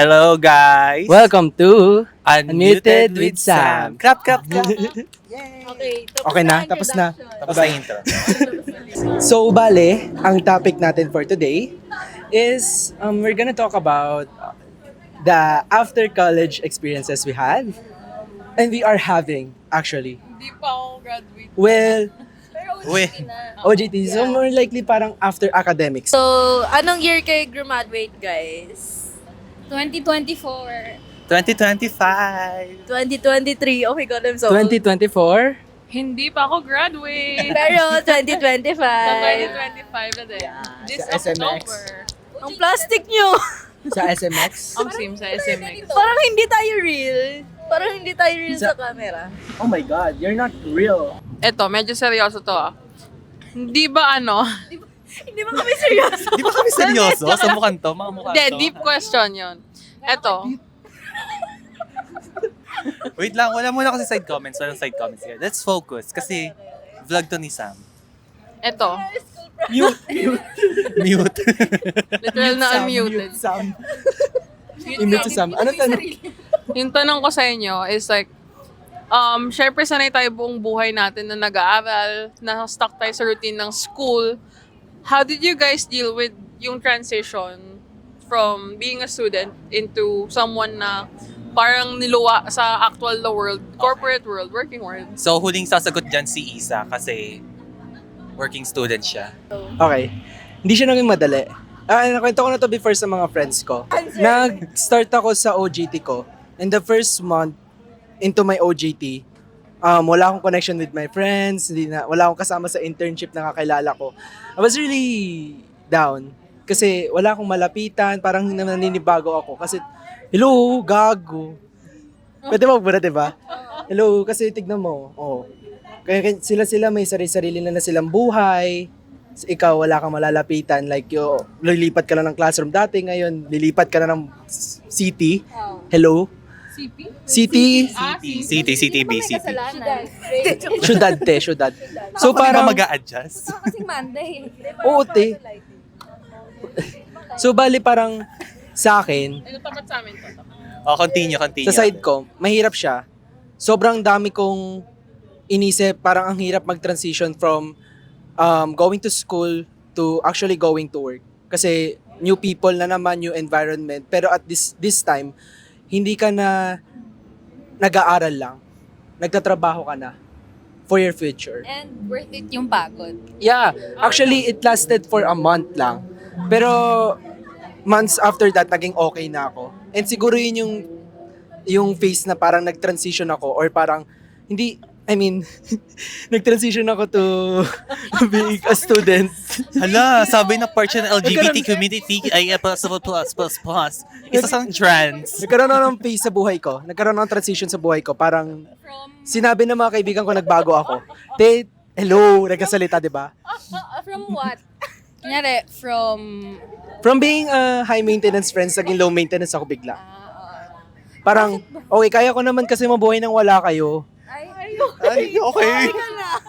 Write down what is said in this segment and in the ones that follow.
Hello guys! Welcome to Unmuted with Sam. Clap, clap, clap. Okay, Okay na? Tapos na? Tapos na intro. So, bale, ang topic natin for today is we're gonna talk about the after college experiences we had and we are having actually. Hindi pa ako graduate. Well, Pero Uy. OJT na. OJT, so more likely parang after academics. So, anong year kayo graduate, guys? 2024. 2025. 2023. Oh my God, I'm so old. 2024? Hindi pa ako graduate. Pero 2025. Sa 2025 na din. This Sa SMX. October. Ang plastic nyo. Sa SMX? Ang same sa SMX. Parang hindi tayo real. Parang hindi tayo real Sa- sa camera. Oh my God, you're not real. Eto, medyo seryoso to ah. Hindi ba ano? Hindi ba kami seryoso? Di ba kami seryoso sa mukhang to? Mga mukha Hindi, to? deep question yon. Eto, Wait lang, wala muna kasi side comments. Walang side comments here. Let's focus kasi vlog to ni Sam. eto. Mute. Mute. Literal na Sam, unmuted. mute Sam. I-mute si Sam. Ano tanong? Yung tanong ko sa inyo is like, syempre sanay tayo buong buhay natin na nag-aaral, na stuck tayo sa routine ng school. How did you guys deal with yung transition from being a student into someone na parang niluwa sa actual na world, corporate world, working world? So, huling sasagot dyan si Isa kasi working student siya. Okay. Hindi siya naging madali. Nakwento ko na to before sa mga friends ko. Nag-start ako sa OJT ko. And the first month into my OJT, wala akong connection with my friends, wala akong kasama sa internship na kakilala ko. I was really down. Kasi wala akong malapitan, parang naninibago ako. Kasi, hello, gago. Pwede mo ba, diba? Hello, kasi tignan mo. Oh. Kaya sila may sarili-sarili na silang buhay. Ikaw, wala kang malalapitan. Like, lilipat ka lang ng classroom dati. Ngayon, lilipat ka na ng city. Hello? CP? City? CTB, CT. Syudad, te. Syudad. So, Ako pa parang... mag-a-adjust? Kasing Monday. Oo, te. So, bali parang sa akin, Ano tapat sa amin to? Oh, continue. sa side ko, mahirap siya. Sobrang dami kong inisip, parang ang hirap mag-transition from going to school to actually going to work. Kasi new people na naman, new environment. Pero at this time, hindi ka na nag-aaral lang. Nagtatrabaho ka na for your future. And worth it yung pagod. Yeah, actually it lasted for a month lang. Pero months after that, naging okay na ako. And siguro yun yung phase na parang nag-transition ako or parang hindi, nag-transition ako to being a student. Hala, sabi na part siya ng LGBT community ay plus. Isa sang trans. Nagkaroon ako ng phase sa buhay ko. Nagkaroon ako ng transition sa buhay ko. Parang sinabi ng mga kaibigan ko nagbago ako. Hello, nagkasalita, di ba? From what? Kunyari, From being high maintenance friends, naging low maintenance ako bigla. Parang, okay, kaya ko naman kasi mabuhay nang wala kayo. Ay, okay.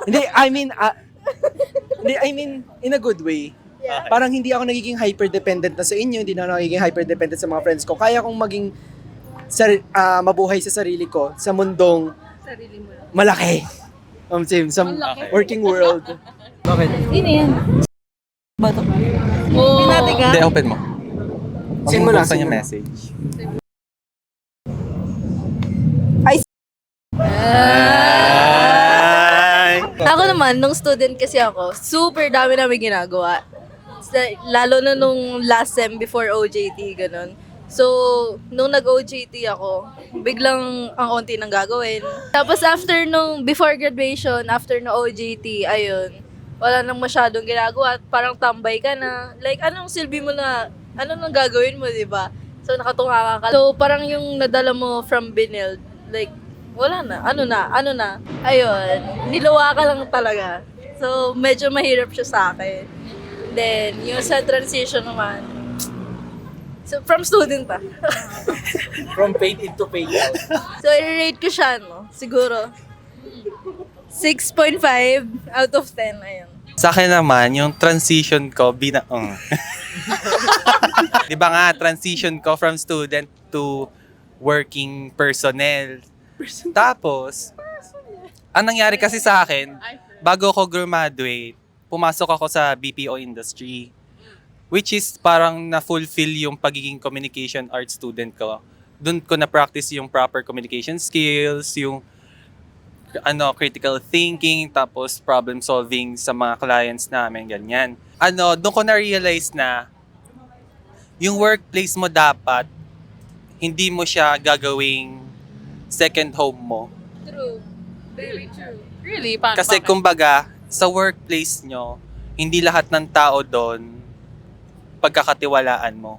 Hindi, I mean, in a good way. Okay. Parang hindi ako nagiging hyper-dependent na sa inyo, hindi na ako nagiging hyper-dependent sa mga friends ko. Kaya kong maging mabuhay sa sarili ko, sa mundong malaki. Same, sa Okay. working world. Bakit? Sino yan? Bato. Oh. Pinati ka? Hindi, open mo. Send mo lang, Buksan send yung mo. message. Ay! Ako naman, nung student kasi ako, super dami namin ginagawa. Lalo na nung last sem before OJT, ganun. So, nung nag-OJT ako, biglang ang onti nang gagawin. Tapos before graduation, after na OJT, ayun, wala nang masyadong ginagawa. Parang tambay ka na. Like, anong silbi mo na, ano nang gagawin mo, di ba? So, nakatunga ka. So, parang yung nadala mo from Binil, like, wala na. Ano na. Ayun, niluwa ka lang talaga. So, medyo mahirap siya sa akin. Then, yung sa transition naman, so, from student pa. From paid into paid out. So, i-rate ko siya, no? Siguro, 6.5 out of 10, ayun. Sa akin naman, yung transition ko, Di ba nga, transition ko from student to working personnel. Tapos, ang nangyari kasi sa akin, bago ako graduate, pumasok ako sa BPO industry. Which is parang na-fulfill yung pagiging communication arts student ko. Doon ko na-practice yung proper communication skills, yung critical thinking, tapos problem solving sa mga clients namin, ganyan. Doon ko na-realize na yung workplace mo dapat, hindi mo siya gagawing second home mo. True. Very true. Really? Paano? Kasi Bakit? kumbaga, sa workplace nyo, hindi lahat ng tao doon pagkakatiwalaan mo.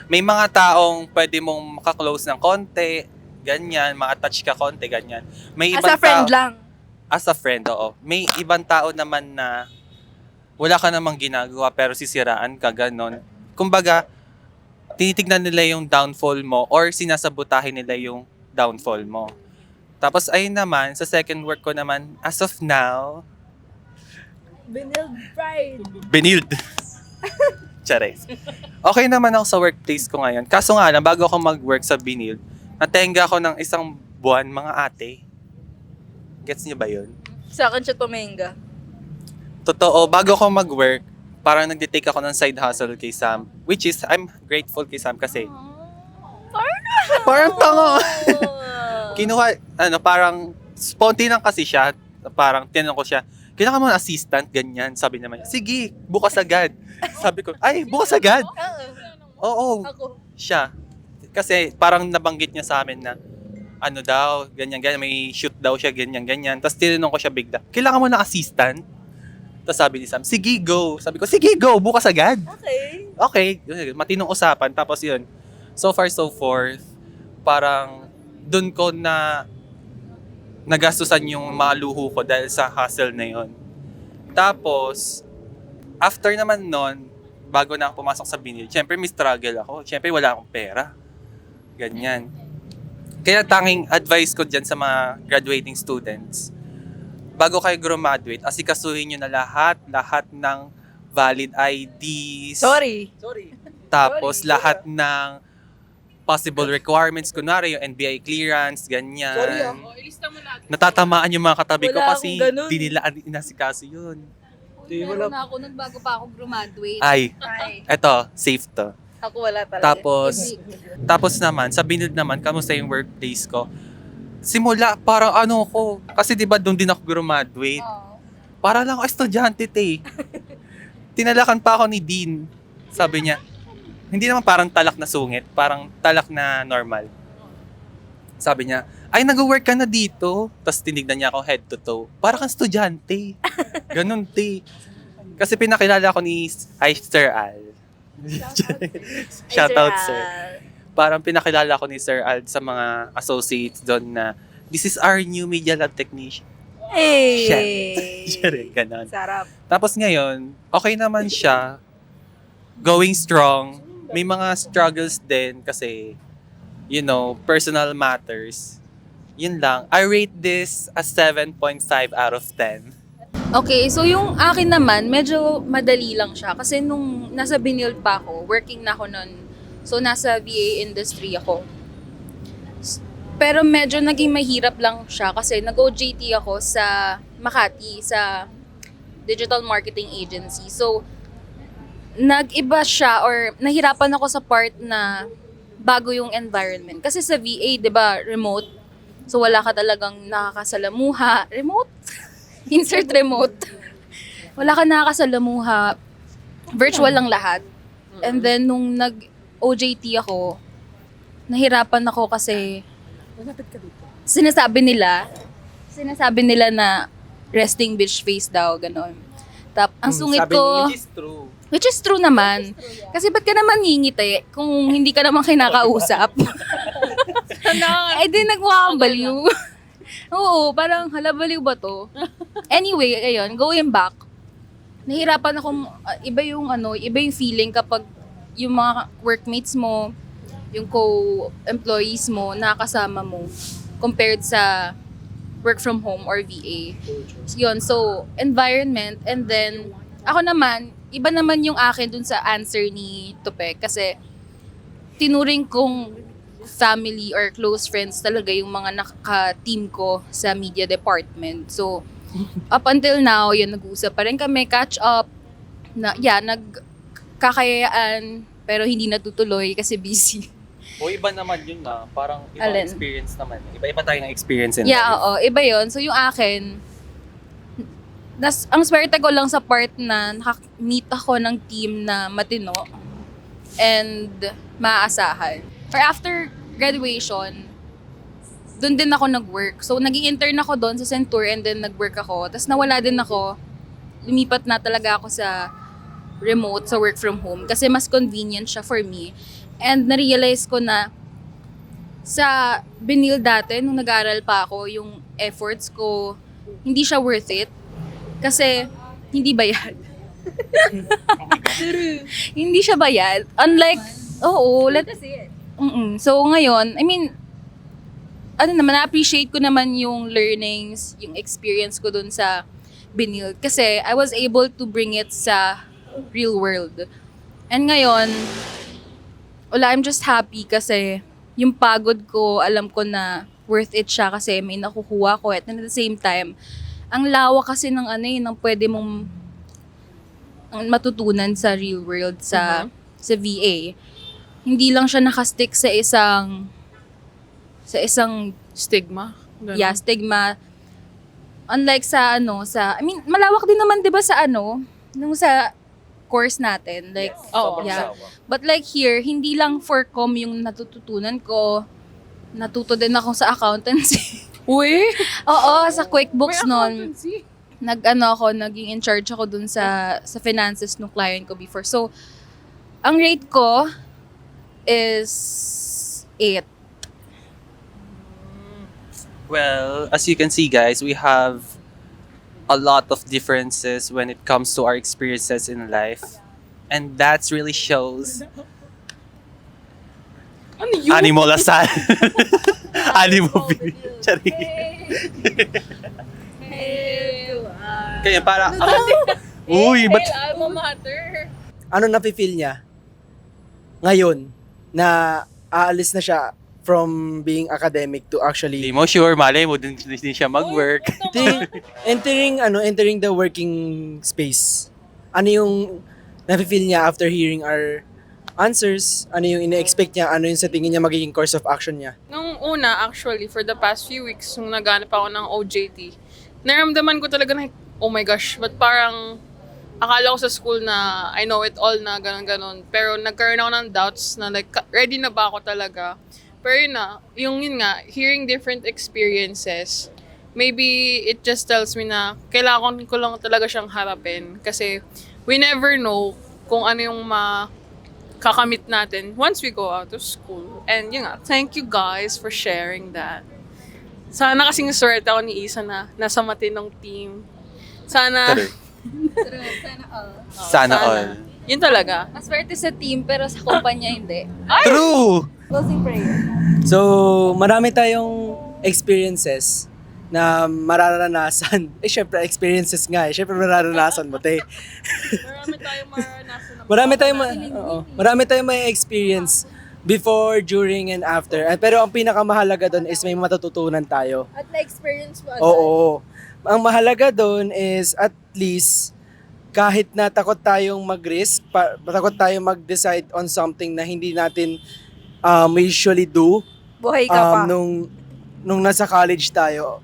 May mga taong pwede mong makaklose ng konti, ganyan, ma-attach ka konti, ganyan. May As a friend lang. As a friend, oo. May ibang tao naman na wala ka namang ginagawa pero sisiraan ka, ganon. Kumbaga, tinitignan nila yung downfall mo or sinasabotahin nila yung downfall mo. Tapos ayun naman, sa second work ko naman, as of now, Vinyl Pride. binild. Chares. Okay naman ako sa workplace ko ngayon. Kaso nga lang, bago ako mag-work sa binild, natenga ako ng isang buwan, mga ate. Gets niyo ba yun? Sa akin siya tumenga. Totoo, bago ako mag-work, parang nag-take ako ng side hustle kay Sam. Which is, I'm grateful kay Sam kasi parang tango. Kinuha, parang sponty lang kasi siya. Parang tinanong ko siya, kailangan mo ng assistant, ganyan. Sabi naman niya, sige, bukas agad. Sabi ko, ay, bukas agad? Oo, Ako. siya. Kasi parang nabanggit niya sa amin na, daw, ganyan, may shoot daw siya, ganyan. Tapos tinanong ko siya bigla, kailangan mo ng assistant? Tapos sabi ni Sam, sige, go. Sabi ko, sige, go, bukas agad. Okay. Okay, matinong usapan. Tapos yun, so far so forth, parang dun ko na nagastusan yung mga luho ko dahil sa hustle na yun. Tapos, after naman nun, bago na ako pumasok sa binil, syempre may struggle ako. Syempre wala akong pera. Ganyan. Kaya tanging advice ko dyan sa mga graduating students, bago kayo graduate, asikasuhin nyo na lahat ng valid IDs. Sorry. Tapos Sorry. lahat ng possible requirements, kunwari yung NBI clearance, ganyan. Sorry, Oh, ilista mo lahat. Natatamaan yung mga katabi ko Wala kasi akong ganun. di nila inasikaso yun. Meron na ako nun bago pa ako graduate. Ay, Ay. eto, safe to. Ako wala talaga. Tapos naman, sa binid naman, kamusta yung workplace ko? Simula, parang ko, kasi di ba doon din ako graduate. Oo. Para lang ako estudyante, te. Tinalakan pa ako ni Dean. Sabi niya, hindi naman parang talak na sungit, parang talak na normal. Sabi niya, ay, nag-work ka na dito. Tapos tinignan niya ako head to toe. Parang kang estudyante. Ganun, te. Kasi pinakilala ko ni Sir Al. Shout out, sir. Parang pinakilala ko ni Sir Al sa mga associates doon na this is our new media lab technician. Hey. Siya rin, ganun. Sarap. Tapos ngayon, okay naman siya. Going strong. May mga struggles din kasi, personal matters. Yun lang. I rate this as 7.5 out of 10. Okay, so yung akin naman, medyo madali lang siya. Kasi nung nasa Binild pa ako, working na ako nun. So nasa VA industry ako. Pero medyo naging mahirap lang siya kasi nag-OJT ako sa Makati, sa digital marketing agency. So, nag-iba siya or nahirapan ako sa part na bago yung environment. Kasi sa VA, di ba, remote. So, wala ka talagang nakakasalamuha. Remote? Insert remote. Wala ka nakakasalamuha. Virtual lang lahat. And then, nung nag-OJT ako, nahirapan ako kasi sinasabi nila na resting bitch face daw, ganon. Ang sungit Sabi ko, which is true. which is true naman. Kasi ba't ka naman ngingiti kung hindi ka naman kinakausap? Eh di nagmukha kang baliw. Oo, parang halabaliw ba to? Anyway, ayun, going back, nahirapan akong, iba yung feeling kapag yung mga workmates mo, yung co-employees mo, nakasama mo, compared sa work from home or VA. Yun, so, environment, and then, ako naman, iba naman yung akin dun sa answer ni Tupek kasi tinuring kong family or close friends talaga yung mga naka-team ko sa media department. So, up until now, yun, nag-uusap pa rin kami, catch up, nagkakayaan, pero hindi natutuloy kasi busy. O iba naman yun na, parang ibang Alin? experience naman. Iba-iba tayong experience in Yeah, life. oo, iba yun. So, yung akin, ang swerte ko lang sa part na meet ako ng team na matino and maaasahan. Or after graduation, doon din ako nag-work. So, nag-intern ako doon sa Centur and then nag-work ako. Tapos nawala din ako. Lumipat na talaga ako sa remote, sa work from home. Kasi mas convenient siya for me. And na-realize ko na sa Benil dati, nung nag-aaral pa ako, yung efforts ko, hindi siya worth it. Kasi, hindi bayad. Hindi siya bayad. Unlike, So, ngayon, I mean, na-appreciate ko naman yung learnings, yung experience ko dun sa Benil. Kasi, I was able to bring it sa real world. And ngayon, I'm just happy kasi yung pagod ko, alam ko na worth it siya kasi may nakukuha ko. At the same time, ang lawak kasi ng ng pwede mong matutunan sa real world, sa VA. Hindi lang siya nakastick sa isang Stigma. Ganun. stigma. Unlike sa malawak din naman 'di ba sa nung sa course natin. Like, Oo. yeah. But like here, hindi lang for com yung natututunan ko. Natuto din ako sa accountancy. Uy! Oo, sa QuickBooks May noon. accountancy. Naging in charge ako dun sa finances ng client ko before. So, ang rate ko is 8. Well, as you can see, guys, we have a lot of differences when it comes to our experiences in life. And that's really shows Ano yun? Animo Lasal. Animo Charing. Kaya para... Uy, ba't... Alma mater. Ano nafe-feel niya ngayon na aalis na siya from being academic to Hindi actually mo sure, malay mo, din siya mag-work. entering the working space. Ano yung nafe-feel niya after hearing our answers? Ano yung ine-expect niya? Ano yung sa tingin niya magiging course of action niya? Nung una, actually, for the past few weeks, nung naghanap ako ng OJT, naramdaman ko talaga na, oh my gosh, but parang akala ko sa school na I know it all na ganon-ganon. Pero nagkaroon ako ng doubts na like, ready na ba ako talaga? Pero yun nga, hearing different experiences, maybe it just tells me na kailangan ko lang talaga siyang harapin. Kasi we never know kung ano yung kakamit natin once we go out of school. And yun nga, thank you guys for sharing that. Sana kasing swerte ako ni Isa na nasa matinong team. Sana, Sana all. yun talaga. Maswerte sa team pero sa kumpanya hindi. True! Closing prayer. So, marami tayong experiences na mararanasan. Syempre, experiences nga eh. Syempre, mararanasan mo, te. Marami tayong maranasan na. Marami tayong may experience before, during, and after. Pero ang pinakamahalaga doon is may matututunan tayo. At na-experience mo Oo. Ang mahalaga doon is at least kahit na takot tayong mag-risk, takot tayong mag-decide on something na hindi natin usually do Buhay ka pa. nung nasa college tayo.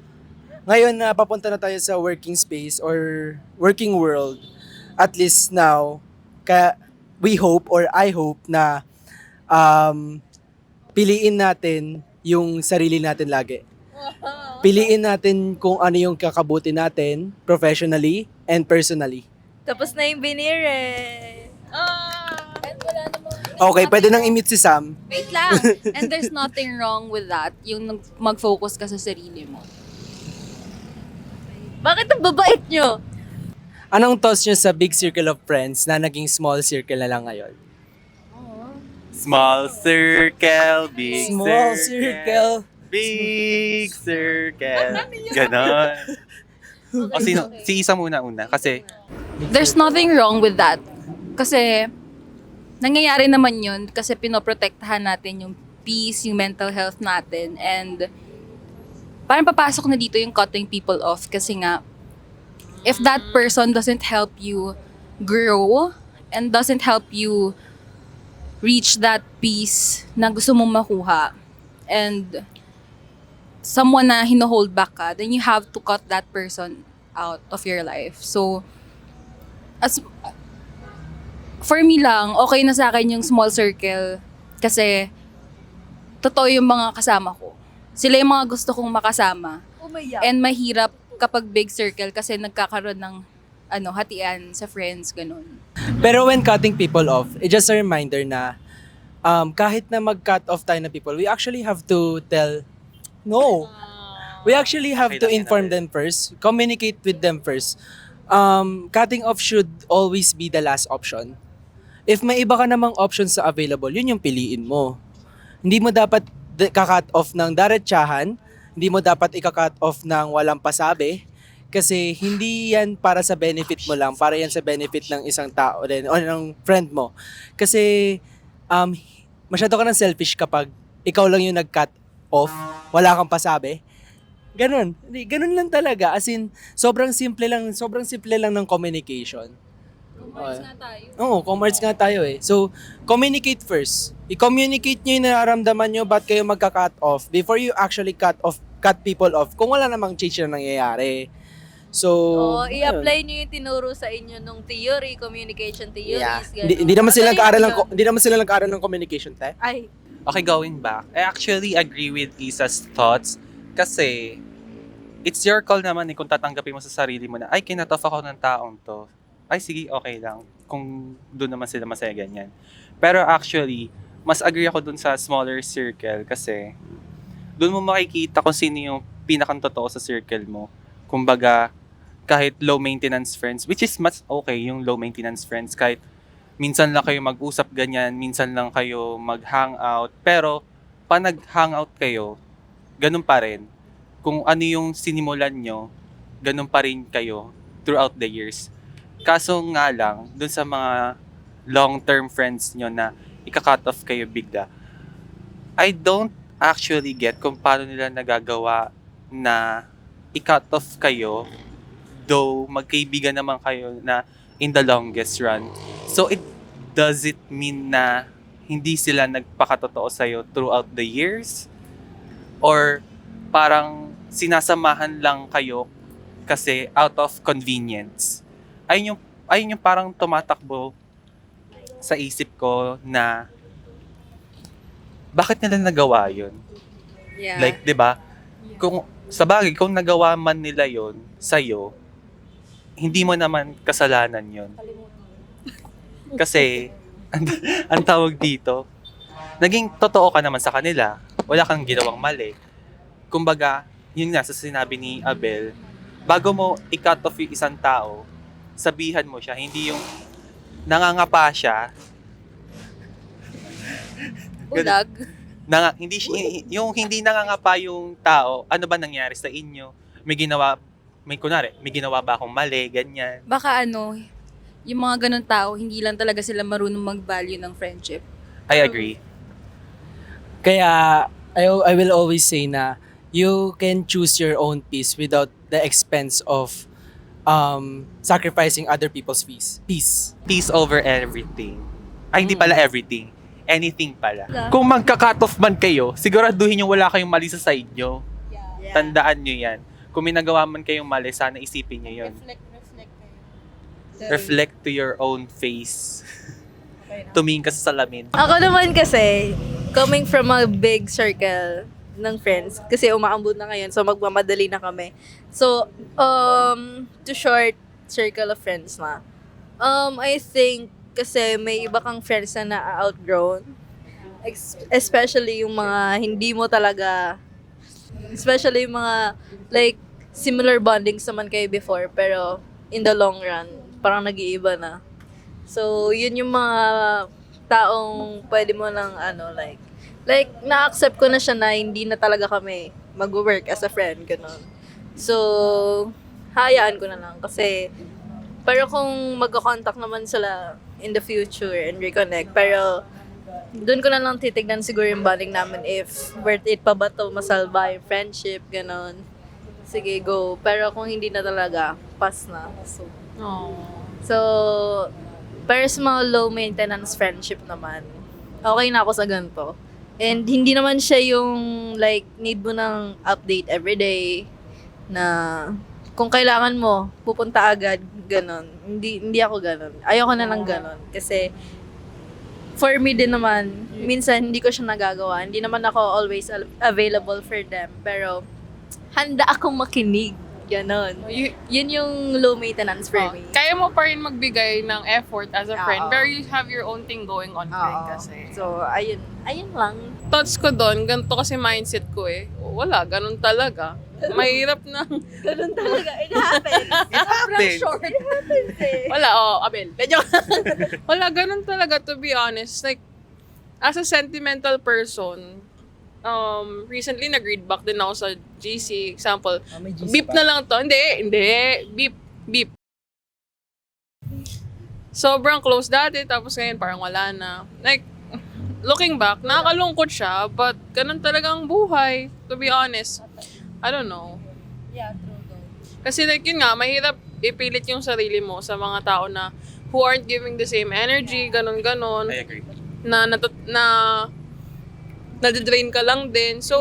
Ngayon na papunta na tayo sa working space or working world, at least now, we hope or I hope na piliin natin yung sarili natin lagi. Piliin natin kung ano yung kakabuti natin professionally and personally. Tapos na yung binire. And wala namang... Okay, pwede nang i-mute si Sam. Wait lang. And there's nothing wrong with that. Yung mag-focus ka sa sarili mo. Bakit ang babait nyo? Anong thoughts nyo sa big circle of friends na naging small circle na lang ngayon? Small circle, big Small circle. big circle. Ganon. O sino? Si Isa muna kasi There's nothing wrong with that. Kasi, nangyayari naman yun kasi pinoprotektahan natin yung peace, yung mental health natin. And, parang papasok na dito yung cutting people off kasi nga, if that person doesn't help you grow and doesn't help you reach that peace na gusto mong makuha and someone na hino-hold back ka, then you have to cut that person out of your life. So, as for me lang, okay na sa akin yung small circle kasi totoo yung mga kasama ko. Sila yung mga gusto kong makasama. Umayak. And mahirap kapag big circle kasi nagkakaroon ng hatian sa friends, ganun. Pero when cutting people off, it's just a reminder na kahit na mag-cut off tayo na people, we actually have to tell, no. We actually have to inform them first, communicate with them first. Cutting off should always be the last option. If may iba ka namang options sa available, yun yung piliin mo. Hindi mo dapat kakat off ng diretsahan, hindi mo dapat ika-cut off ng walang pasabi, kasi hindi yan para sa benefit mo lang, para yan sa benefit ng isang tao din o ng friend mo. Kasi masyado ka ng selfish kapag ikaw lang yung nag-cut off, wala kang pasabi. Ganun. Ganun lang talaga. As in, sobrang simple lang ng communication. Commerce nga tayo. Oo, commerce nga tayo eh. So, communicate first. I-communicate nyo yung nararamdaman nyo ba't kayo magka-cut off before you actually cut people off kung wala namang change na nangyayari. So, Oo, i-apply nyo yung tinuro sa inyo nung theory, communication theories, yeah. gano'n. Hindi naman sila Madali nag-aaral ng communication, te. Ay, Okay, going back, I actually agree with Isa's thoughts kasi it's your call naman kung tatanggapin mo sa sarili mo na, ay, kinatoff ako ng taong to. Ay, sige, okay lang. Kung doon naman sila masaya ganyan. Pero actually, mas agree ako dun sa smaller circle kasi doon mo makikita kung sino yung pinakang totoo sa circle mo. Kumbaga, kahit low maintenance friends, which is mas okay yung low maintenance friends, kahit minsan lang kayo mag-usap ganyan, minsan lang kayo mag-hangout, pero pa nag-hangout kayo, ganun pa rin. Kung ano yung sinimulan nyo, ganun pa rin kayo throughout the years. Kaso nga lang, dun sa mga long-term friends nyo na ika-cut off kayo bigla, I don't actually get kung paano nila nagagawa na i-cut off kayo, though magkaibigan naman kayo na in the longest run. So does it mean na hindi sila nagpakatotoo sa'yo throughout the years? Or parang sinasamahan lang kayo kasi out of convenience? Ayun yung parang tumatakbo sa isip ko na bakit nila nagawa yun? yeah. Like, 'di ba? Kung sa bagay, kung nagawa man nila 'yon sa iyo, hindi mo naman kasalanan 'yon. Kasi ang tawag dito, naging totoo ka naman sa kanila. Wala kang ginawang mali. Kumbaga, yun nga sa sinabi ni Abel, bago mo i-cut off yung isang tao, sabihan mo siya, hindi yung nangangapa siya. Ulag. Yung hindi nangangapa yung tao, ano ba nangyari sa inyo? May ginawa ba akong mali, ganyan. Baka yung mga ganun tao, hindi lang talaga sila marunong mag-value ng friendship. I agree. Kaya, I will always say na you can choose your own peace without the expense of sacrificing other people's peace. Peace over everything. Ay, hindi pala everything. Anything pala. Yeah. Kung magka-cut off man kayo, siguraduhin yung wala kayong mali sa side nyo. Yeah. Tandaan nyo yan. Kung may nagawa man kayong mali, sana isipin nyo yun. Reflect to your own face. Tumingin ka sa salamin. Ako naman kasi, coming from a big circle ng friends, kasi umaambot na ngayon, so magmamadali na kami. So, to short circle of friends na. I think, kasi may iba kang friends na na-outgrown. Especially yung mga hindi mo talaga, especially yung mga, like, similar bondings naman kayo before, pero in the long run, parang nag-iiba na. So, yun yung mga taong pwede mo lang, like, na-accept ko na siya na hindi na talaga kami mag-work as a friend, gano'n. So, hayaan ko na lang kasi, pero kung magka-contact naman sila in the future and reconnect. Pero, doon ko na lang titignan siguro yung bonding namin if worth it pa ba to masalba yung friendship, ganon. Sige, go. Pero kung hindi na talaga, pass na. So, pero sa mga low maintenance friendship naman, okay na ako sa ganito. And hindi naman siya yung like need mo ng update everyday na kung kailangan mo, pupunta agad, ganon. Hindi ako ganon. Ayoko na lang ganon. Kasi for me din naman, minsan hindi ko siya nagagawa. Hindi naman ako always available for them. Pero handa akong makinig. Ganon. Yun yung low maintenance for me. Kaya mo pa rin magbigay ng effort as a friend, Oo. pero you have your own thing going on pa rin Oo. kasi. So, ayun lang. Thoughts ko doon, ganito kasi mindset ko eh. Wala, ganun talaga. Mahirap na. Ganun talaga. It happens. It happens. Short. It happens eh. Wala, Abel. Wala, ganun talaga to be honest. Like, as a sentimental person, recently nag-read back din ako sa GC. Example, beep na lang to. Hindi. Beep. Sobrang close dati, tapos ngayon parang wala na. Like, looking back, nakakalungkot siya, but ganun talagang buhay, to be honest. I don't know. Yeah, true. Kasi like yun nga, mahirap ipilit yung sarili mo sa mga tao na who aren't giving the same energy, ganun-ganon, I agree. na nadidrain ka lang din. So,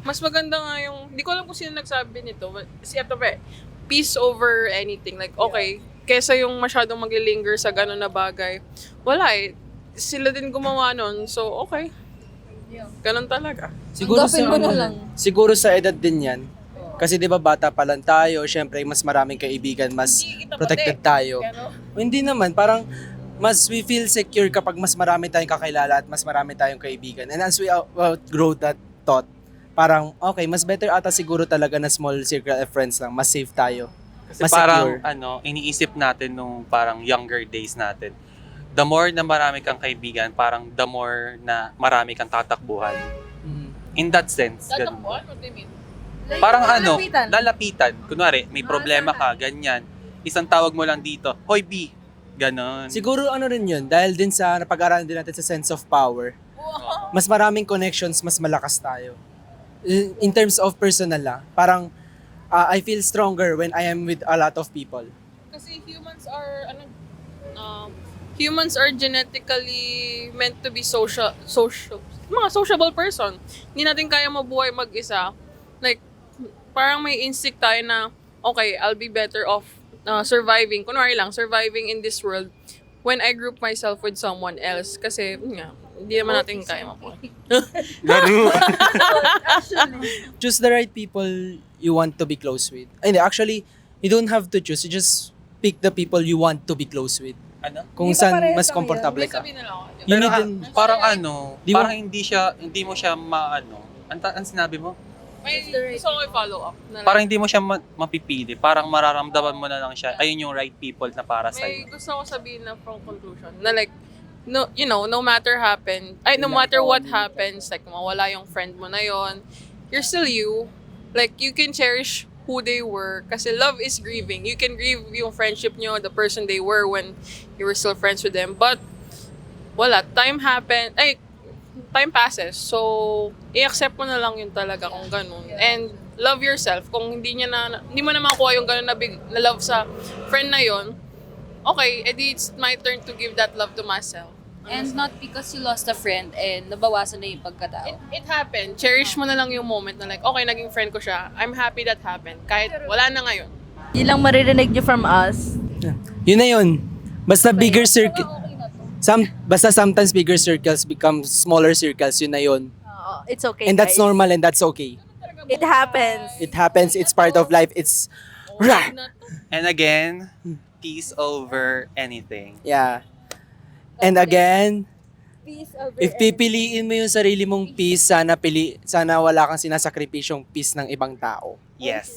mas maganda nga yung, di ko alam kung sino nagsabi nito, but si Atape, peace over anything. Like, okay, kesa yung masyadong maglilinger sa gano'n na bagay, wala eh. Sila din gumawa nun, so okay. Ganun talaga. Tanggapin mo na lang. Siguro sa edad din yan. Kasi 'di ba bata pa lang tayo, syempre mas maraming kaibigan, mas protected tayo. Hindi naman, parang mas we feel secure kapag mas marami tayong kakilala at mas marami tayong kaibigan. And as we outgrow that thought, parang okay, mas better ata siguro talaga na small circle of friends lang, mas safe tayo. Kasi Mas parang secure. iniisip natin nung parang younger days natin. The more na marami kang kaibigan, parang the more na marami kang tatakbuhan. In that sense, ganun. What do you mean? Parang lalapitan. lalapitan. Kunwari, may problema ka, ganyan. Isang tawag mo lang dito, Hoy B, ganon. Siguro ano rin yun, dahil din sa napag-aralan din natin sa sense of power. Mas maraming connections, mas malakas tayo. In terms of personal lang, parang I feel stronger when I am with a lot of people. Kasi humans are genetically meant to be mga sociable person. Hindi natin kaya mabuhay mag-isa. Like, parang may instinct tayo na, okay, I'll be better off surviving. Kunwari lang, surviving in this world when I group myself with someone else. Kasi, hindi naman natin kaya mabuhay. Laro. Choose the right people you want to be close with. Hindi, actually, you don't have to choose. You just pick the people you want to be close with. Ano? Kung saan mas komportable ka. Sabihin na lang ako. You Pero need din- parang Di mo- parang hindi mo siya ang sinabi mo? May gusto ko i-follow up. Na Parang hindi mo siya mapipili. Parang mararamdaman mo na lang siya. Ayun yung right people na para sa may iyo. gusto ko sabihin na from conclusion. Na like, no matter what happens, like mawala yung friend mo na yon, you're still you. Like, you can cherish who they were. Kasi love is grieving. You can grieve yung friendship nyo, the person they were when you were still friends with them. But, time passes. So, i-accept mo na lang yun talaga kung ganun. And, love yourself. Kung hindi mo na makuha yung ganun na love sa friend na yon, okay, edi it's my turn to give that love to myself. And not because you lost a friend and nabawasan na yung pagkatao. It happened. Cherish mo na lang yung moment na like, okay, naging friend ko siya. I'm happy that happened. Kahit wala na ngayon. Yun lang maririnig nyo from us. Yun na yun. Basta bigger circle. Basta sometimes bigger circles become smaller circles. Yun na yun. It's okay, And that's guys. normal and that's okay. It happens. It happens. It's part of life. It's... Rah! And again, peace over anything. Yeah. And again, Peace over if pipiliin mo yung sarili mong peace, sana wala kang sinasakripisyong peace ng ibang tao. Yes.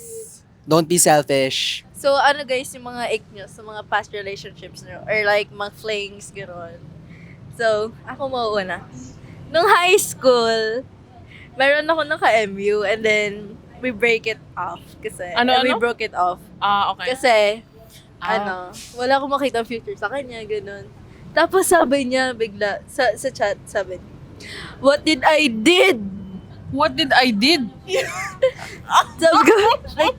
Don't be selfish. So, ano guys, yung mga ick nyo sa mga past relationships nyo? Or like, mga flings, gano'n. So, ako mauuna. Nung high school, meron ako naka-MU and then we break it off. Kasi, we broke it off. Okay. Kasi, wala akong makita future sa kanya, gano'n. Tapos sabi niya bigla, sa chat, sabi niya, "What did I did?" What did I did? Sabi ko, like,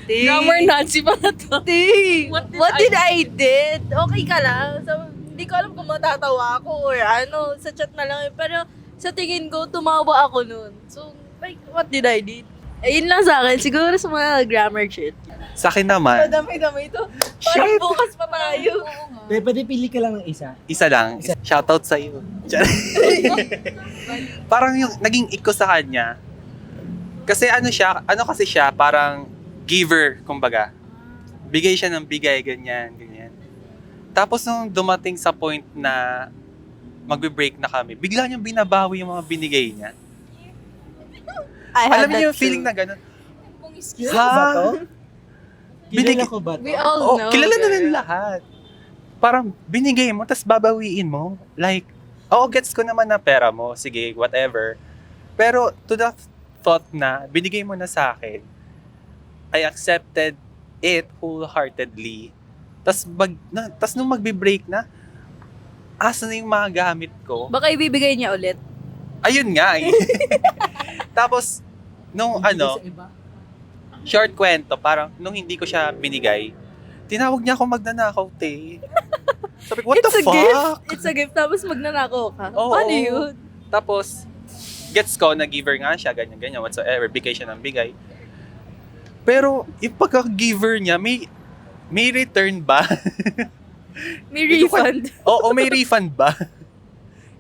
"Ti, Grammar Nazi pa na to. Ti, What what did did I did? Okay ka lang?" So, hindi ko alam kung matatawa ako or ano, sa chat na lang. Pero sa tingin ko, tumawa ako nun. So, like, what did I did? Ayun lang sa akin, siguro sa mga grammar shit. Sa akin naman, Madami-dami ito. Parang bukas pa tayo. Pwede pili ka lang ng isa. isa lang. Shoutout sa iyo. Parang yung naging iko sa kanya. Kasi ano kasi siya, parang giver, kumbaga. Bigay siya ng bigay, ganyan. Tapos nung dumating sa point na magbe-break na kami, bigla niyang binabawi yung mga binigay niya. I had Alam niyo that yung feeling too. na gano'n? Kilala ko ba to? Binig- Kilala ko ba to? We all Oh, know. kilala na girl. rin lahat. Parang binigay mo, tapos babawiin mo. Like, gets ko naman na pera mo. Sige, whatever. Pero to the thought na binigay mo na sa akin, I accepted it wholeheartedly. Tapos nung magbe-break na, asa na yung mga gamit ko? Baka ibibigay niya ulit. Ayun nga eh. Tapos, nung short kwento, parang nung hindi ko siya binigay, tinawag niya ako magnanakaw, te. Sabi ko, what the It's a fuck? gift. It's a gift. Tapos magnanakaw ka. Oo. Paano yun? Tapos, gets ko na giver nga siya, ganyan, whatsoever, bigay siya ng bigay. Pero, yung pagka-giver niya, may return ba? May Hindi ko refund. Oo, may refund ba?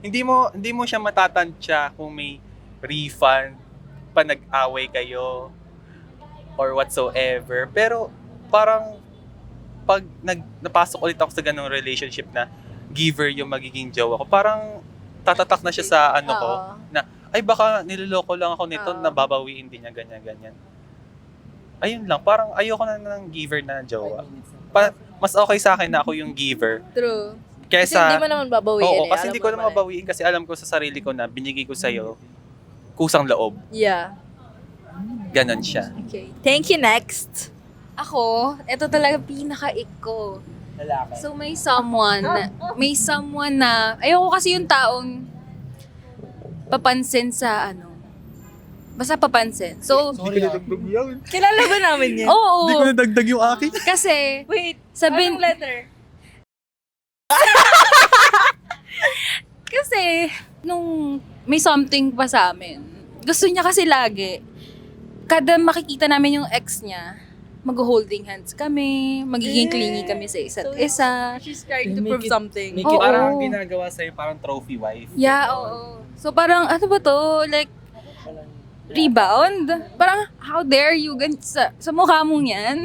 hindi mo siya matatansya kung may refund pa nag-away kayo or whatsoever. Pero parang pag napasok ulit ako sa ganung relationship na giver yung magiging jowa ko, parang tatatak na siya sa ano ko Oo. na ay baka niloloko lang ako nito, Oo. nababawiin din niya ganyan. Ayun lang, parang ayoko na ng giver na jowa. Mas okay sa akin na ako yung giver True. Kasi kesa hindi mo naman babawiin Oo, eh. kasi Alam hindi mo ko naman naman eh. mabawiin kasi alam ko sa sarili ko na binigay ko sa'yo kusang loob. Yeah. Ganon siya. Okay. Thank you, next. Ako, ito talaga pinaka-ik ko. Lalaki. So may someone na, ayoko kasi yung taong papansin sa basta papansin. So, Sorry ah. Kilala ba namin yan? oo, nadagdag yung akin. kasi, Wait, Sabihin- anong letter? kasi, nung may something pa sa amin, gusto niya kasi lagi, kada makikita namin yung ex niya, mag-holding hands kami, magiging clingy kami sa isa't So, isa. She's trying to Make prove it- something. make Oo. Parang ginagawa sa'yo parang trophy wife. Yeah, oo. So parang, ano ba to? Like, rebound? Parang, how dare you? Sa mukha mong yan?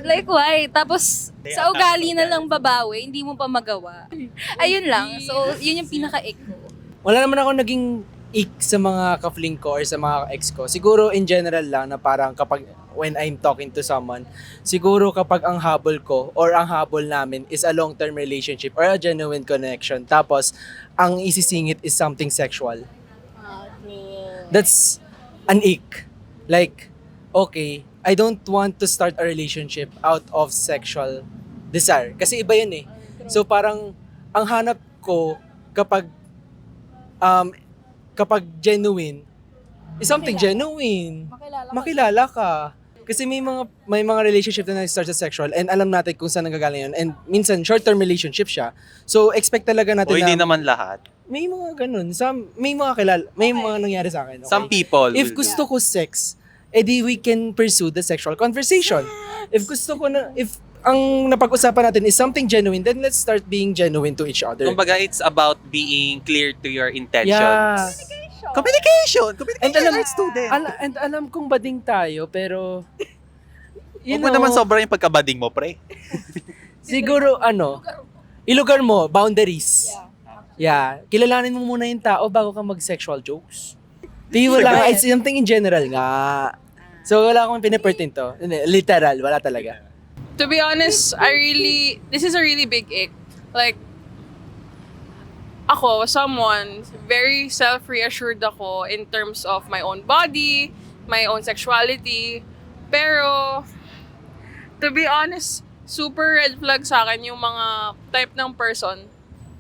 Like, why? Tapos, sa ugali na lang babawi, hindi mo pa magawa. Ayun lang. So, yun yung pinaka-ik ko. Wala naman ako naging ik sa mga ka-fling ko or sa mga ex ko. Siguro in general lang na parang kapag when I'm talking to someone, siguro kapag ang habol ko or ang habol namin is a long-term relationship or a genuine connection. Tapos, ang isisingit is something sexual. That's an ick. Like, okay, I don't want to start a relationship out of sexual desire. Kasi iba yun eh. So parang, ang hanap ko kapag genuine, is something genuine. Makilala ka. Kasi may mga relationship na nag-start sa sexual and alam natin kung saan nanggagaling yun. And minsan, short-term relationship siya. So, expect talaga natin O hindi na naman lahat. may mga ganun. May mga nangyari sa akin. Okay? Some people. If gusto ko sex, edi we can pursue the sexual conversation. If gusto ko na, if ang napag-usapan natin is something genuine, then let's start being genuine to each other. Kumbaga, it's about being clear to your intentions. Yeah. Communication! And alam, like student. and alam kong bading tayo, pero Huwag mo naman sobra yung pagkabading mo, pre. siguro ilugar mo, boundaries. Yeah. Kilalanin mo muna yung tao bago ka mag-sexual jokes. Di wala, it's something in general nga. So wala akong pinipertin to. Literal, wala talaga. To be honest, this is a really big ick. Like, ako, someone, very self-reassured ako in terms of my own body, my own sexuality. Pero, to be honest, super red flag sa akin yung mga type ng person.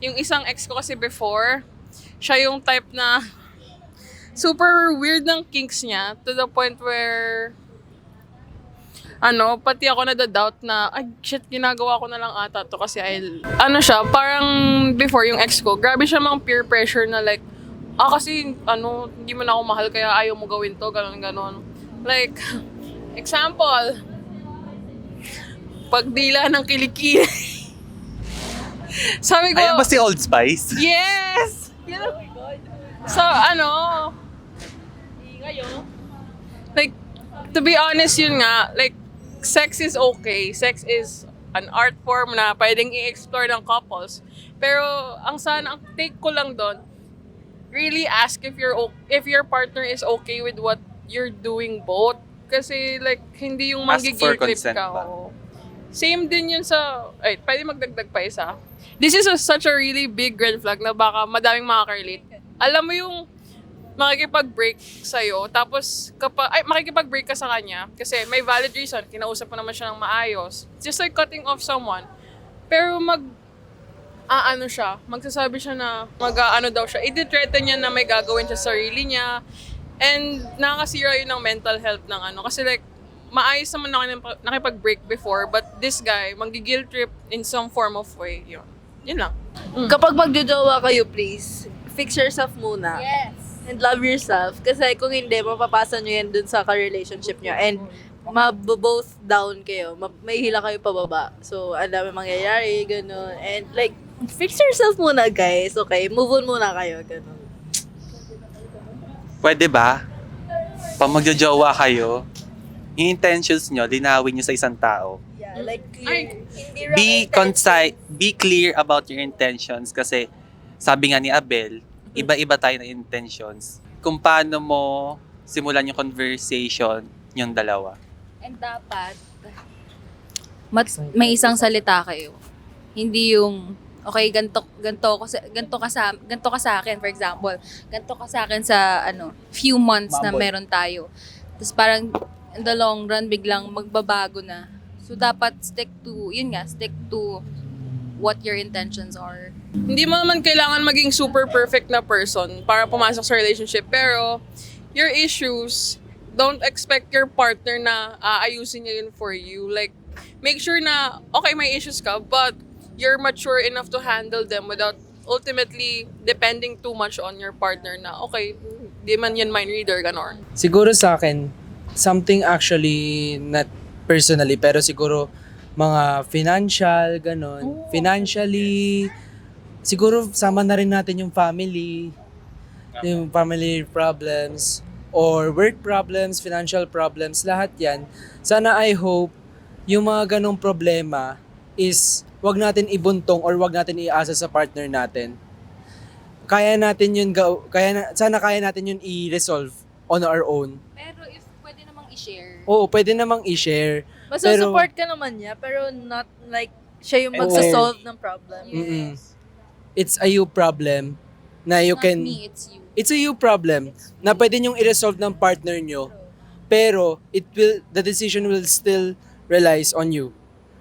Yung isang ex ko kasi before, siya yung type na super weird ng kinks niya to the point where pati ako nadadoubt na, ay, shit, ginagawa ko na lang ata to kasi siya, parang before yung ex ko, grabe siya mang peer pressure na like, kasi, hindi mo na ako mahal kaya ayaw mo gawin to, ganon. Like, example, pagdila ng kilikili. Sabi ko, Ayan ba si Old Spice? yes! So, like, to be honest, yun nga, like, sex is okay. Sex is an art form na pwedeng i-explore ng couples. Pero, ang take ko lang doon, really ask if your partner is okay with what you're doing both. Kasi, like, hindi yung Ask for manggigil trip consent ka. ba? Oo. Same din yun sa, pwede magdagdag pa isa. This is such a really big red flag na baka madaming makaka-relate. Alam mo yung makikipag-break sa'yo, tapos makikipag-break ka sa kanya, kasi may valid reason, kinausap mo naman siya ng maayos. Just like cutting off someone. Pero magsasabi siya na, daw siya, i-threaten niya na may gagawin siya sa sarili niya, and nakakasira yun ng mental health ng kasi like, maayos naman nakipag-break before, but this guy, manggigil trip in some form of way, yun lang. Kapag magjojowa kayo, please, fix yourself muna. Yes. And love yourself. Kasi kung hindi, mapapasa nyo yan dun sa ka-relationship nyo. And both down kayo. May hila kayo pababa. So, ang dami mangyayari, ganun. And like, fix yourself muna, guys. Okay? Move on muna kayo, ganun. Pwede ba? Pag magjojowa kayo, yung intentions nyo, linawin nyo sa isang tao. Yeah, like, Ay, hindi Be clear about your intentions kasi sabi nga ni Abel, iba-iba tayo ng intentions. Kung paano mo simulan yung conversation yung dalawa. And dapat, may isang salita kayo. Hindi yung, okay, ganto ka sa akin, for example. Ganto ka sa akin sa, few months na Mambol. meron tayo. Tapos parang, in the long run, biglang magbabago na. So, dapat stick to what your intentions are. Hindi mo naman kailangan maging super perfect na person para pumasok sa relationship. Pero, your issues, don't expect your partner na aayusin niya yun for you. Like, make sure na, okay, may issues ka, but you're mature enough to handle them without ultimately depending too much on your partner na, okay, di man yan mind reader, ganon. Siguro sa akin, something actually not personally, pero siguro mga financial, ganon. Financially, siguro sama na rin natin yung family problems, or work problems, financial problems, lahat yan. Sana I hope yung mga ganong problema is wag natin ibuntong or wag natin iasa sa partner natin. Sana kaya natin yun i-resolve on our own. Pero if pwede namang i-share. Oo, pwede namang i-share. Support ka naman niya, pero not like siya yung magsasolve ng problem. Mm-mm. It's a you problem na you Not can... me, it's you. It's a you problem na pwede nyong i-resolve ng partner nyo, pero the decision will still relies on you.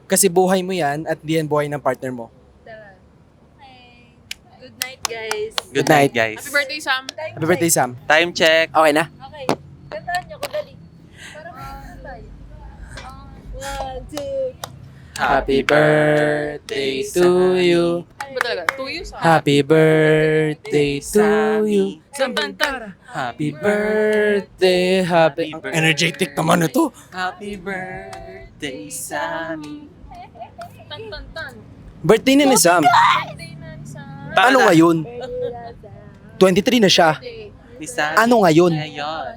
Kasi buhay mo yan at di yan buhay ng partner mo. Okay. Good night, guys. Good night. night, guys. Happy birthday, Sam! Happy birthday, Sam. Time check. Okay na? Okay. Kantahan niyo ko, dali. Parang tayo. 1, 2, Happy birthday to you. Ba talaga? 2 years? Happy birthday to you. Tan-tan-tan. Happy birthday, happy... Ang energetic naman ito. Happy birthday, Sammy. Tan-tan-tan. Birthday na ni Sam. Birthday na ni Sam. Ano ngayon? 23 na siya. Ni Sammy. Ano ngayon? Ngayon.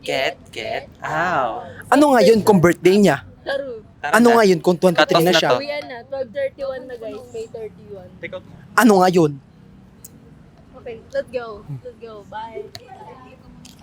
Get out. Ano ngayon kung birthday niya? Laro. Tara Ano na. ngayon kung Cut 23 off na na siya? to. Uwian na. 12:31 na, guys. May 31. Take out. Ano ngayon? Okay, let's go. Let's go. Bye.